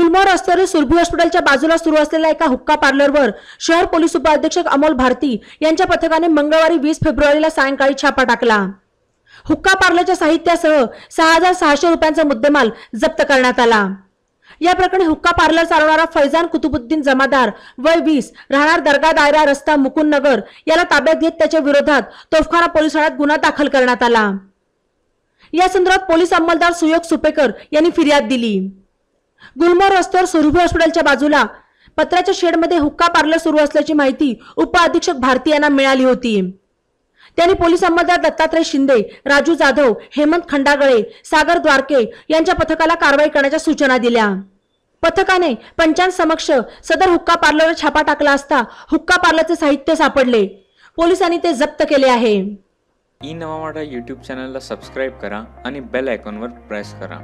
गुलमोहर रस्त्यावरील सुरभी हॉस्पिटलच्या बाजूला सुरू असलेल्या एका हुक्का पार्लरवर शहर पोलीस उपअधीक्षक अमोल भारती यांच्या पथकाने मंगळवारी 20 फेब्रुवारीला सायंकाळी छापा टाकला। हुक्का पार्लरच्या साहित्यासह 6,600 रुपयांचा मुद्देमाल जप्त करण्यात आला। या प्रकरणी हुक्का पार्लर चालवणारा फैजान कुतुबुद्दीन जमादार वय 20 राहणार दर्गा दायरा रस्ता मुकुंद नगर याला ताब्यात घेत त्याच्या विरोधात तोफखाना पोलीस ठाण्यात गुन्हा दाखल करण्यात आला। या संदर्भात पोलीस अंमलदार सुयोग सुपेकर यांनी फिर्याद दिली। गुलमोहर रस्त्यावर सुरभी हॉस्पिटलच्या बाजूला पत्र्याच्या शेडमध्ये हुक्का पार्लर सुरू असल्याची माहिती उपअधीक्षक भारती यांना मिळाली होती। त्यांनी पोलीस अंमलदार दत्तात्रय शिंदे, राजू जाधव, हेमंत खंडागळे, सागर द्वारके यांच्या पथकाला कारवाई करण्याच्या सूचना दिल्या। पथकाने पंचांसमक्ष सदर हुक्का पार्लरवर छापा टाकला असता हुक्का पार्लरचे साहित्य सापडले। पोलिसांनी ते जप्त केले आहे। ई नवा मराठा यूट्यूब चॅनलला सबस्क्राइब करा आणि बेल आयकॉनवर प्रेस करा।